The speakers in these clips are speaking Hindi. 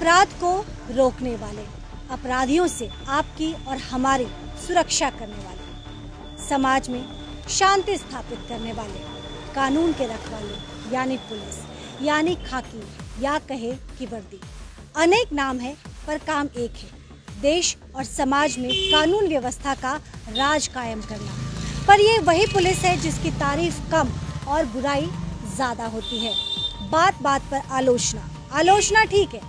अपराध को रोकने वाले, अपराधियों से आपकी और हमारी सुरक्षा करने वाले, समाज में शांति स्थापित करने वाले, कानून के रखवाले यानी पुलिस, यानी खाकी या कहे कि वर्दी। अनेक नाम है पर काम एक है, देश और समाज में कानून व्यवस्था का राज कायम करना। पर ये वही पुलिस है जिसकी तारीफ कम और बुराई ज्यादा होती है। बात बात पर आलोचना ठीक है,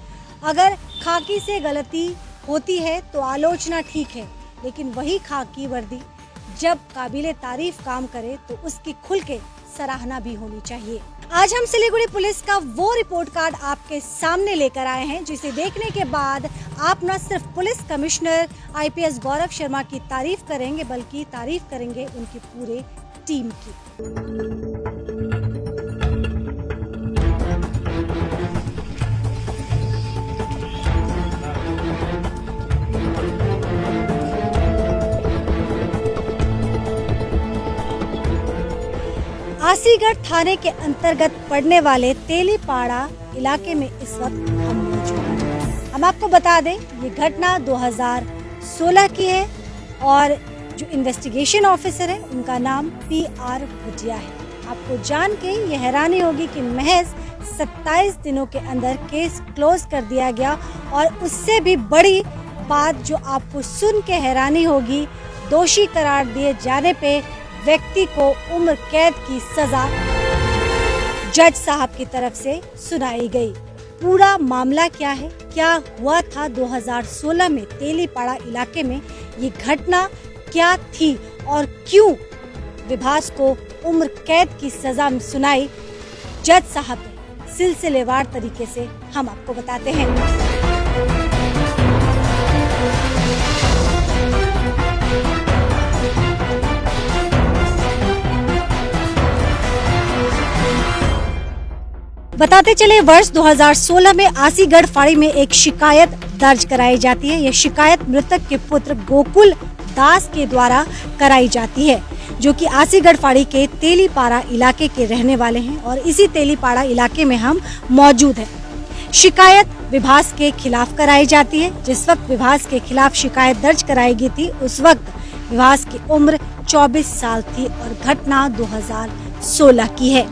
अगर खाकी से गलती होती है तो आलोचना ठीक है, लेकिन वही खाकी वर्दी जब काबिले तारीफ काम करे तो उसकी खुल के सराहना भी होनी चाहिए। आज हम सिलीगुड़ी पुलिस का वो रिपोर्ट कार्ड आपके सामने लेकर आए हैं जिसे देखने के बाद आप न सिर्फ police commissioner IPS Gaurav Sharma की तारीफ करेंगे बल्कि तारीफ करेंगे उनकी पूरे टीम की। आसीगढ़ थाने के अंतर्गत पड़ने वाले तेलीपाड़ा इलाके में इस वक्त हम मौजूद हैं। हम आपको बता दें ये घटना 2016 की है और जो इन्वेस्टिगेशन ऑफिसर है उनका नाम PR भुटिया है। आपको जान के ये हैरानी होगी कि महज 27 दिनों के अंदर केस क्लोज कर दिया गया और उससे भी बड़ी बात जो आपको सुन के हैरानी होगी, दोषी करार दिए जाने पे व्यक्ति को उम्र कैद की सजा जज साहब की तरफ से सुनाई गई। पूरा मामला क्या है, क्या हुआ था 2016 में तेलीपाड़ा इलाके में, ये घटना क्या थी और क्यों विभास को उम्र कैद की सजा सुनाई जज साहब ने, सिलसिलेवार तरीके से हम आपको बताते हैं। बताते चले वर्ष 2016 में आसीगढ़ फाड़ी में एक शिकायत दर्ज कराई जाती है। यह शिकायत मृतक के पुत्र गोकुल दास के द्वारा कराई जाती है जो कि आसीगढ़ फाड़ी के तेलीपाड़ा इलाके के रहने वाले हैं और इसी तेलीपाड़ा इलाके में हम मौजूद हैं। शिकायत विभास के खिलाफ कराई जाती है। जिस वक्त विभास के खिलाफ शिकायत दर्ज कराई गई थी उस वक्त विभास की उम्र 24 साल थी और घटना 2016 की है।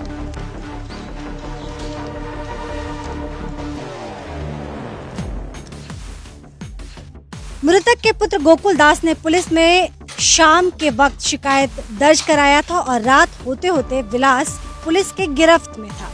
मृतक के पुत्र गोकुल दास ने पुलिस में शाम के वक्त शिकायत दर्ज कराया था और रात होते होते विलास पुलिस के गिरफ्त में था।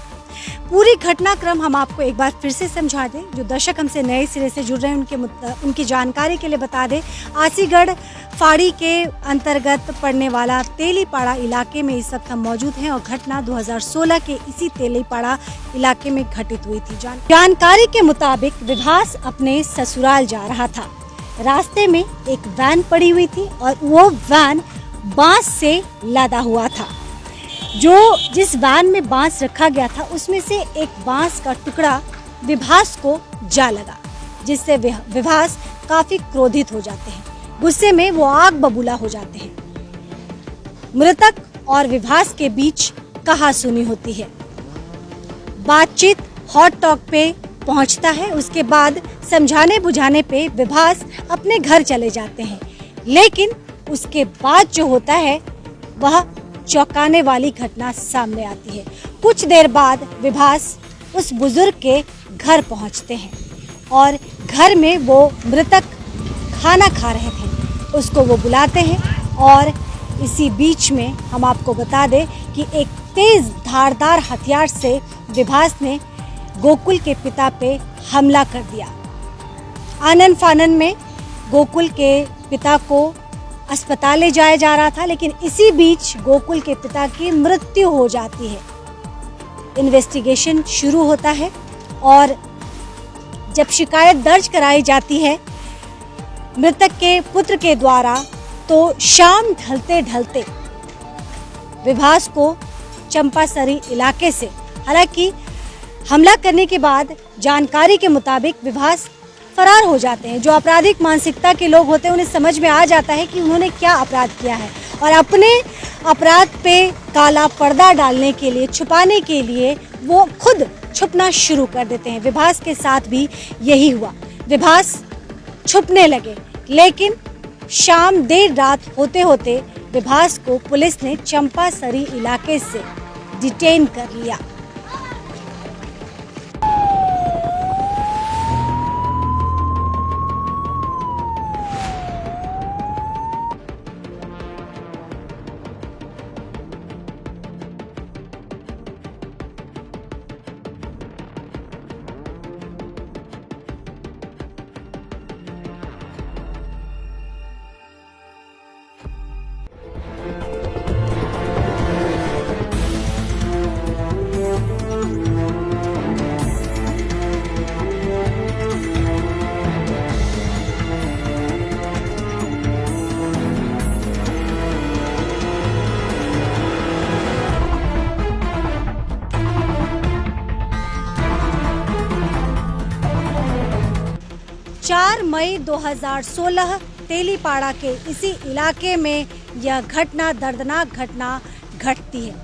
पूरी घटनाक्रम हम आपको एक बार फिर से समझा दें, जो दर्शक हमसे नए सिरे से जुड़ रहे हैं उनकी जानकारी के लिए बता दें। आसीगढ़ फाड़ी के अंतर्गत पड़ने वाला तेलीपाड़ा इलाके में इस वक्त हम मौजूद हैं और घटना 2016 के इसी तेलीपाड़ा इलाके में घटित हुई थी। जानकारी के मुताबिक विभास अपने ससुराल जा रहा था। रास्ते में एक वैन पड़ी हुई थी और वो वैन बांस से लदा हुआ था। जिस वैन में बांस रखा गया था उसमें से एक बांस का टुकड़ा विभास को जा लगा, जिससे विभास काफी क्रोधित हो जाते हैं। गुस्से में वो आग बबूला हो जाते हैं। मृतक और विभास के बीच कहासुनी होती है। बातचीत हॉट टॉक पे पहुंचता है। उसके बाद समझाने बुझाने पे विभास अपने घर चले जाते हैं, लेकिन उसके बाद जो होता है वह चौंकाने वाली घटना सामने आती है। कुछ देर बाद विभास उस बुजुर्ग के घर पहुंचते हैं और घर में वो मृतक खाना खा रहे थे। उसको वो बुलाते हैं और इसी बीच में हम आपको बता दें कि एक तेज धारदार हथियार से विभास ने गोकुल के पिता पे हमला कर दिया। आनन फानन में गोकुल के पिता को अस्पताल ले जाया जा रहा था, लेकिन इसी बीच गोकुल के पिता की मृत्यु हो जाती है। इन्वेस्टिगेशन शुरू होता है और जब शिकायत दर्ज कराई जाती है मृतक के पुत्र के द्वारा, तो शाम ढलते ढलते विभास को चंपासरी इलाके से, हालांकि हमला करने के बाद जानकारी के मुताबिक विभास फरार हो जाते हैं। जो आपराधिक मानसिकता के लोग होते हैं उन्हें समझ में आ जाता है कि उन्होंने क्या अपराध किया है और अपने अपराध पे काला पर्दा डालने के लिए, छुपाने के लिए वो खुद छुपना शुरू कर देते हैं। विभास के साथ भी यही हुआ। विभास छुपने लगे, लेकिन शाम देर रात होते होते विभास को पुलिस ने चंपासरी इलाके से डिटेन कर लिया। चार मई 2016 तेलीपाड़ा के इसी इलाके में यह घटना, दर्दनाक घटना घटती है।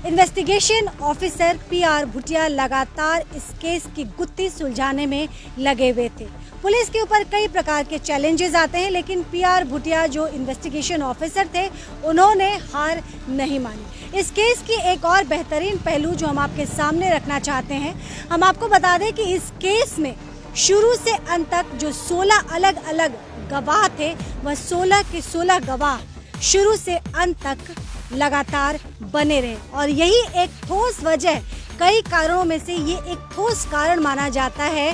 इन्वेस्टिगेशन ऑफिसर पीआर भुटिया लगातार इस केस की गुत्थी सुलझाने में लगे हुए थे। पुलिस के ऊपर कई प्रकार के चैलेंजेस आते हैं, लेकिन पीआर भुटिया जो इन्वेस्टिगेशन ऑफिसर थे, उन्होंने हार नहीं मानी। इस केस की एक और बेहतरीन पहलू जो हम आपके सामने रखना चाहते हैं, हम आपको बता दें कि इस केस में शुरू से अंत तक जो 16 अलग अलग गवाह थे, वह 16 के 16 गवाह शुरू से अंत तक लगातार बने रहे। और यही एक ठोस वजह, कई कारणों में से ये एक ठोस कारण माना जाता है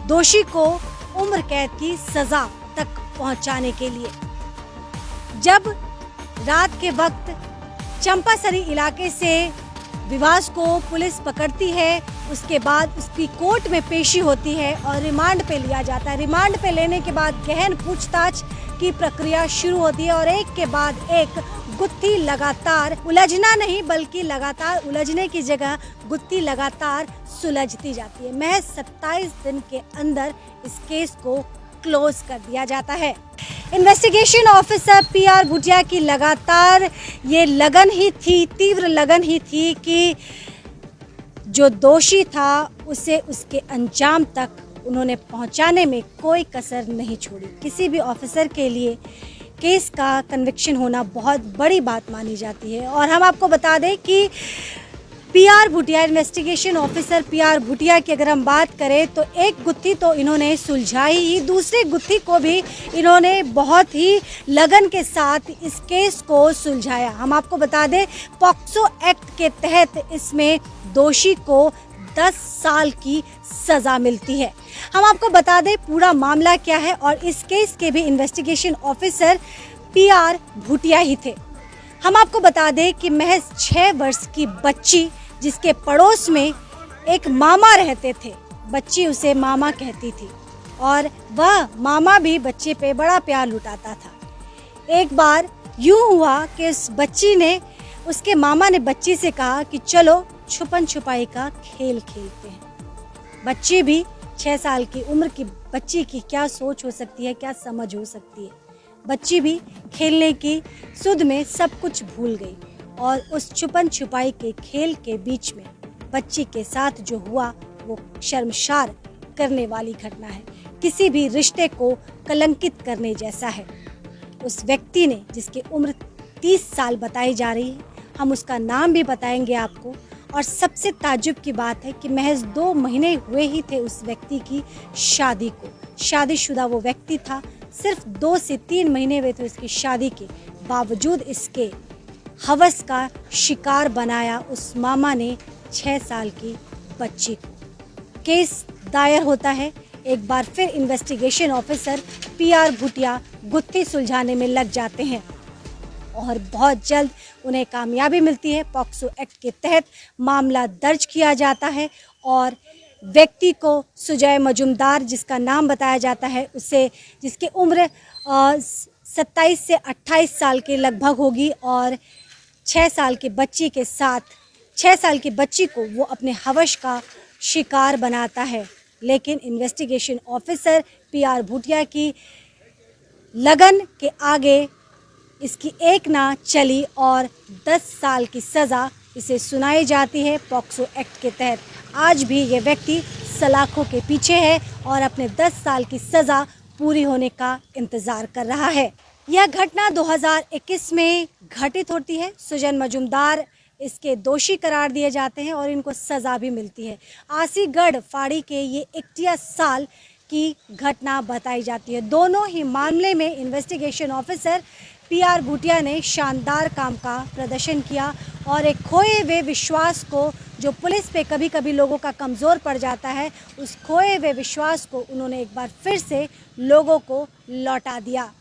दोषी को उम्र कैद की सजा तक पहुंचाने के लिए। जब रात के वक्त चंपासरी इलाके से विभास को पुलिस पकड़ती है, उसके बाद उसकी कोर्ट में पेशी होती है और रिमांड पे लिया जाता है। रिमांड पे लेने के बाद गहन पूछताछ की प्रक्रिया शुरू होती है और एक के बाद एक गुत्थी लगातार उलझना नहीं, बल्कि लगातार उलझने की जगह गुत्थी लगातार सुलझती जाती है। महज 27 दिन के अंदर इस केस को क्लोज कर दिया जाता है। इन्वेस्टिगेशन ऑफिसर पीआर भुटिया की लगातार ये लगन ही थी, तीव्र लगन ही थी कि जो दोषी था उसे उसके अंजाम तक उन्होंने पहुंचाने में कोई कसर नहीं छोड़ी। किसी भी ऑफिसर के लिए केस का कन्विक्शन होना बहुत बड़ी बात मानी जाती है। और हम आपको बता दें कि PR Bhutia, investigation officer PR Bhutia की अगर हम बात करें तो एक गुत्थी तो इन्होंने सुलझाई ही, दूसरी गुत्थी को भी इन्होंने बहुत ही लगन के साथ इस केस को सुलझाया। हम आपको बता दें, पॉक्सो एक्ट के तहत इसमें दोषी को 10 साल की सजा मिलती है। हम आपको बता दें पूरा मामला क्या है, और इस केस के भी इन्वेस्टिगेशन ऑफिसर पीआर भुटिया ही थे। हम आपको बता दें कि महज 6 वर्ष की बच्ची, जिसके पड़ोस में एक मामा रहते थे, बच्ची उसे मामा कहती थी और वह मामा भी बच्चे पे बड़ा प्यार लुटाता था। एक बार यूं हुआ कि उस बच्ची ने, उसके मामा ने बच्ची से कहा कि चलो छुपन छुपाई का खेल खेलते हैं। बच्ची भी 6 साल की उम्र की बच्ची की क्या सोच हो सकती है, क्या समझ हो सकती है। बच्ची भी खेलने की सुध में सब कुछ भूल गई और उस छुपन छुपाई के खेल के बीच में बच्ची के साथ जो हुआ वो शर्मसार करने वाली घटना है, किसी भी रिश्ते को कलंकित करने जैसा है। उस व्यक्ति ने, जिसकी उम्र 30 साल बताई जा रही है, हम उसका नाम भी बताएंगे आपको। और सबसे ताज्जुब की बात है कि महज 2 महीने हुए ही थे उस व्यक्ति की शादी को। शादीशुदा वो व्यक्ति था, सिर्फ 2 से 3 महीने हुए थे उसकी शादी के बावजूद इसके हवस का शिकार बनाया उस मामा ने 6 साल की बच्ची को। केस दायर होता है। एक बार फिर इन्वेस्टिगेशन ऑफिसर पीआर भुटिया गुत्थी सुलझाने में लग जाते हैं और बहुत जल्द उन्हें कामयाबी मिलती है। पॉक्सो एक्ट के तहत मामला दर्ज किया जाता है और व्यक्ति को सुजय मजुमदार, जिसका नाम बताया जाता है, उसे, जिसकी उम्र 27 से 28 साल के लगभग होगी और 6 साल की बच्ची के साथ 6 साल की बच्ची को वो अपने हवस का शिकार बनाता है। लेकिन इन्वेस्टिगेशन ऑफिसर पीआर भुटिया की लगन के आगे इसकी एक ना चली और 10 साल की सज़ा इसे सुनाई जाती है पॉक्सो एक्ट के तहत। आज भी ये व्यक्ति सलाखों के पीछे है और अपने 10 साल की सज़ा पूरी होने का इंतज़ार कर रहा है। यह घटना 2021 में घटित होती है। सुजन मजूमदार इसके दोषी करार दिए जाते हैं और इनको सज़ा भी मिलती है। आसीगढ़ फाड़ी के ये 61 साल की घटना बताई जाती है। दोनों ही मामले में इन्वेस्टिगेशन ऑफिसर PR भूटिया ने शानदार काम का प्रदर्शन किया और एक खोए हुए विश्वास को, जो पुलिस पे कभी कभी लोगों का कमज़ोर पड़ जाता है, उस खोए हुए विश्वास को उन्होंने एक बार फिर से लोगों को लौटा दिया।